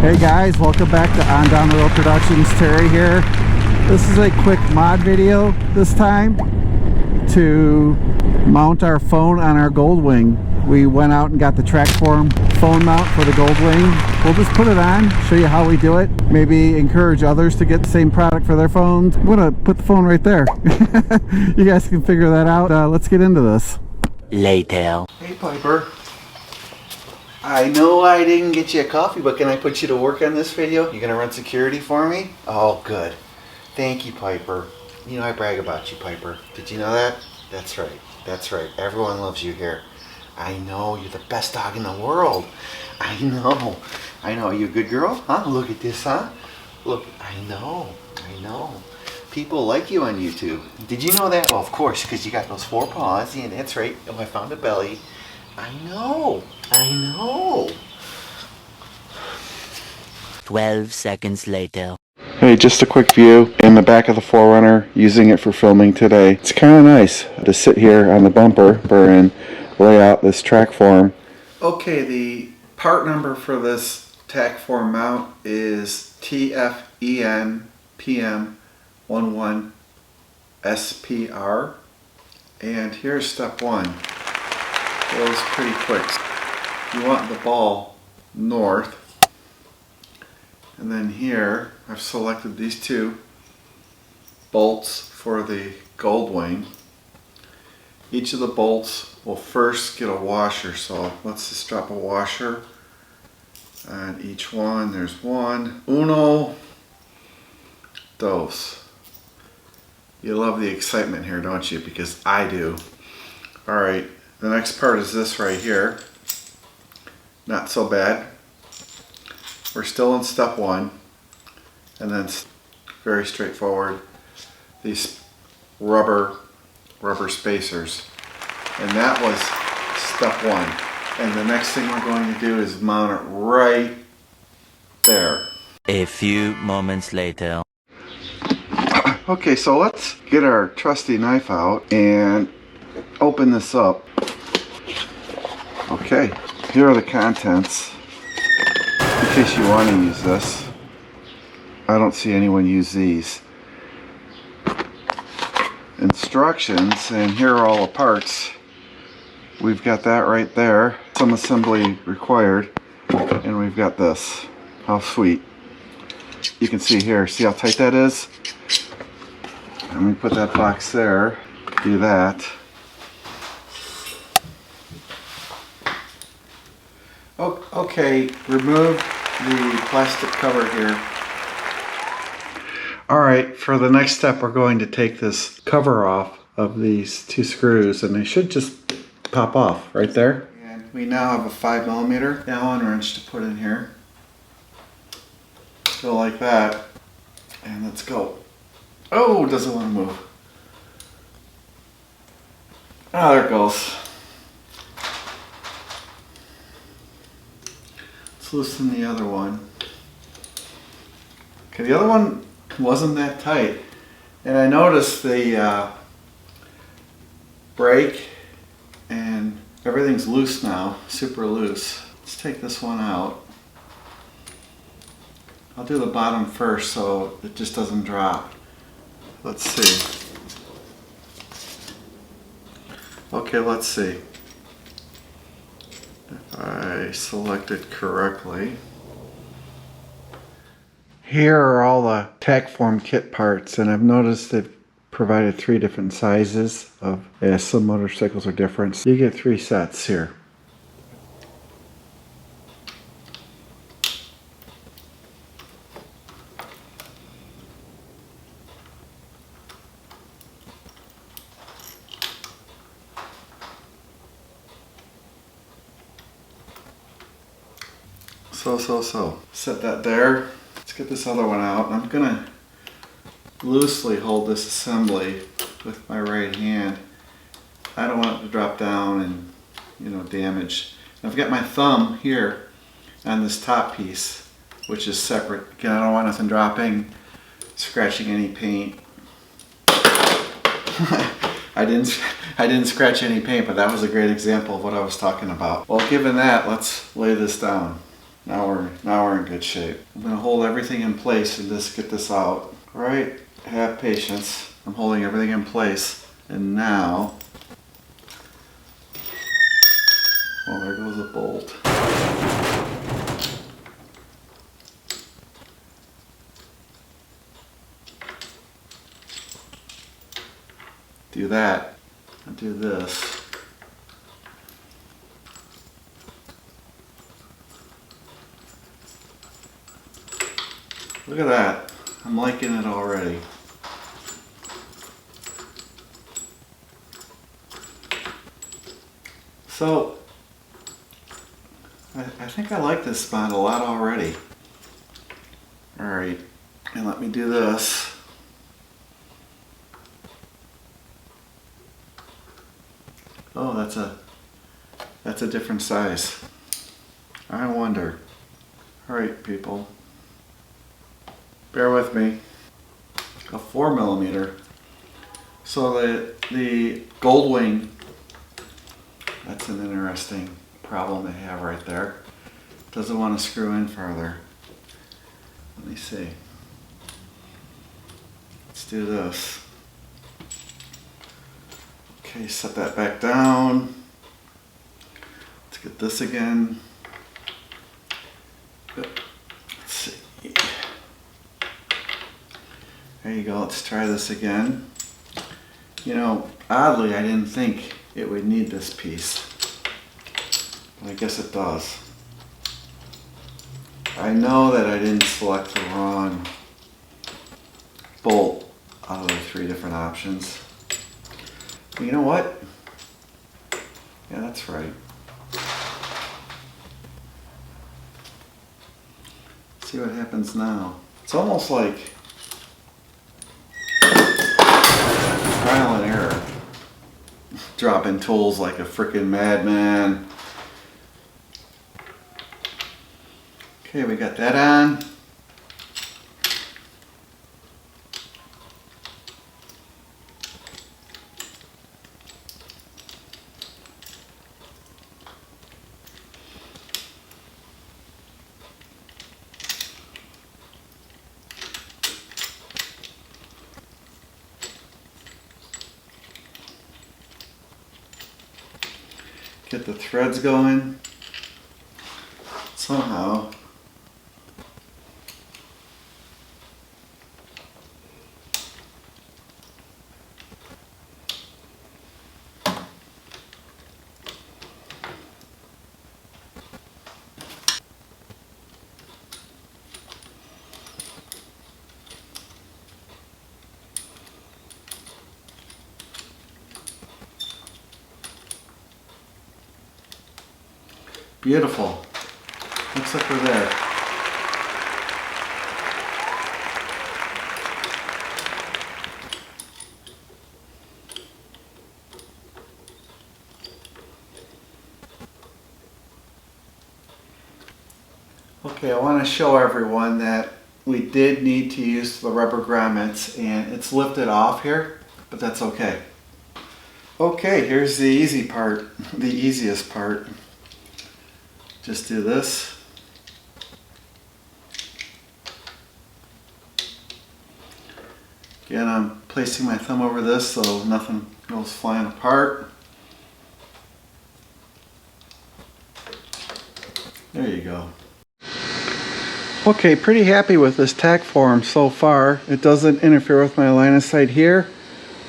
Hey guys, welcome back to On Down the Road Productions. Terry here. This is a quick mod video this time to mount our phone on our Goldwing. We went out and got the trackform phone mount for the Goldwing. We'll just put it on, show you how we do it, maybe encourage others to get the same product for their phones. I'm gonna put the phone right there. You guys can figure that out. Let's get into this. Later. Hey Piper. I know I didn't get you a coffee, but can I put you to work on this video? You gonna run security for me? Oh, good. Thank you, Piper. You know I brag about you, Piper. Did you know that? That's right. That's right. Everyone loves you here. I know, you're the best dog in the world. I know. I know. Are you a good girl? Huh? Look at this, huh? Look, I know. I know. People like you on YouTube. Did you know that? Well, of course, because you got those 4 paws. Yeah, that's right. Oh, I found a belly. I know. I know. 12 seconds later. Hey, just a quick view in the back of the 4Runner, using it for filming today. It's kind of nice to sit here on the bumper and lay out this track form. Okay, the part number for this trackform mount is TFEN PM11SPR. And here's step 1. It was pretty quick. You want the ball north, and then here I've selected these 2 bolts for the Goldwing. Each of the bolts will first get a washer, so let's just drop a washer on each one. There's 1, uno, dos. You love the excitement here, don't you? Because I do. Alright, the next part is this right here. Not so bad. We're still in step 1, and then very straightforward, these rubber spacers, and that was step 1. And the next thing we're going to do is mount it right there. A few moments later. Okay, so let's get our trusty knife out and open this up. Okay, here are the contents. In case you want to use this. I don't see anyone use these. Instructions, and here are all the parts. We've got that right there. Some assembly required. And we've got this. How sweet. You can see here, see how tight that is? Let me put that box there. Do that. Okay, remove the plastic cover here. Alright, for the next step we're going to take this cover off of these 2 screws, and they should just pop off right there. And we now have a 5mm Allen wrench to put in here. Go like that, and let's go. Oh, doesn't want to move. Ah, there it goes. Let's loosen the other one. Okay, the other one wasn't that tight, and I noticed the brake and everything's loose now, super loose. Let's take this one out. I'll do the bottom first so it just doesn't drop. Let's see. Okay, let's see if I select it correctly. Here are all the trackform kit parts, and I've noticed they've provided 3 different sizes of, some motorcycles are different. So you get 3 sets here. So. Set that there. Let's get this other one out. I'm gonna loosely hold this assembly with my right hand. I don't want it to drop down and, damage. I've got my thumb here on this top piece, which is separate. Again, I don't want nothing dropping, scratching any paint. I didn't scratch any paint, but that was a great example of what I was talking about. Well, given that, let's lay this down. Now we're in good shape. I'm gonna hold everything in place and just get this out. All right, have patience. I'm holding everything in place, and now, well, there goes a bolt. Do that. I'll do this. Look at that. I'm liking it already. So, I think I like this mod a lot already. Alright, and let me do this. Oh, that's a different size. I wonder. Alright, people. Bear with me. A 4mm. So the Goldwing, that's an interesting problem to have right there. Doesn't want to screw in further. Let me see. Let's do this. Okay, set that back down. Let's get this again. Let's see. There you go, let's try this again. You know, oddly, I didn't think it would need this piece. But I guess it does. I know that I didn't select the wrong bolt out of the 3 different options. But you know what? Yeah, that's right. See what happens now. It's almost like trial and error. Dropping tools like a freaking madman. Okay, we got that on. Get the threads going somehow. Beautiful. Looks like we're there. Okay, I want to show everyone that we did need to use the rubber grommets, and it's lifted off here, but that's okay. Okay, here's the easy part, the easiest part. Just do this. Again, I'm placing my thumb over this so nothing goes flying apart. There you go. Okay, pretty happy with this tack form so far. It doesn't interfere with my line of sight here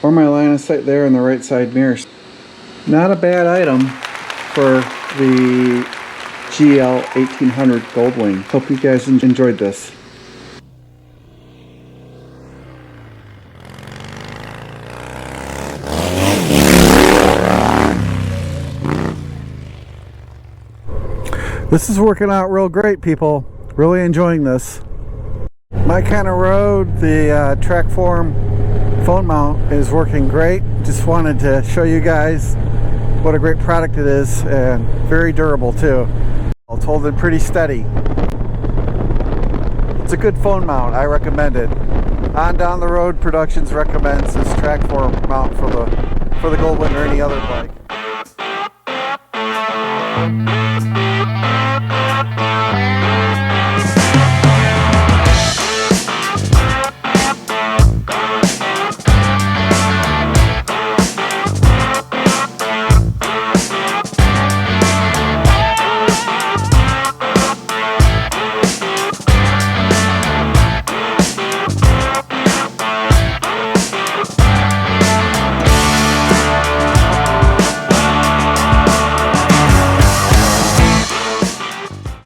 or my line of sight there in the right side mirror. Not a bad item for the GL 1800 Goldwing. Hope you guys enjoyed this. This is working out real great, people. Really enjoying this. My kind of road, the trackform phone mount is working great. Just wanted to show you guys what a great product it is, and very durable too. It's holding pretty steady. It's a good phone mount. I recommend it. On Down the Road Productions recommends this trackform mount for the Goldwing or any other bike.